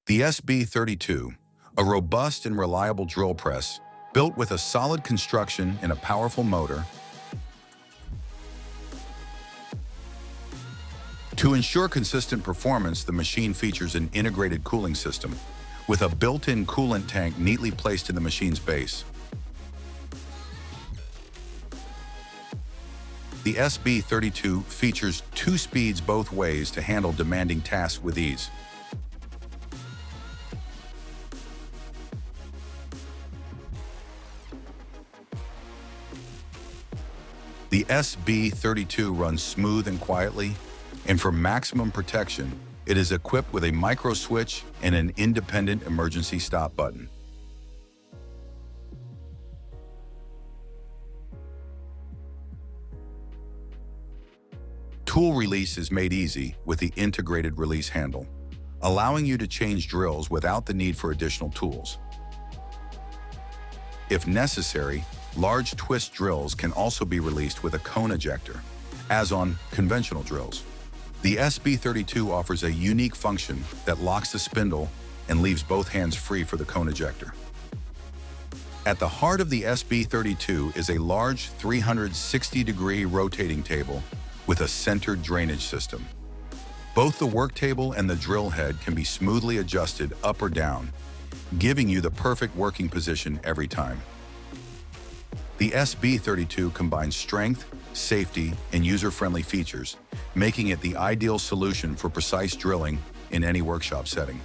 The SB32, a robust and reliable drill press, built with a solid construction and a powerful motor. To ensure consistent performance, the machine features an integrated cooling system, with a built-in coolant tank neatly placed in the machine's base. The SB32 features 2 speeds both ways to handle demanding tasks with ease. The SB32 runs smooth and quietly, and for maximum protection, it is equipped with a micro switch and an independent emergency stop button. Tool release is made easy with the integrated release handle, allowing you to change drills without the need for additional tools. If necessary, large twist drills can also be released with a cone ejector, as on conventional drills. The SB32 offers a unique function that locks the spindle and leaves both hands free for the cone ejector. At the heart of the SB32 is a large 360-degree rotating table with a centered drainage system. Both the work table and the drill head can be smoothly adjusted up or down, giving you the perfect working position every time. The SB32 combines strength, safety, and user-friendly features, making it the ideal solution for precise drilling in any workshop setting.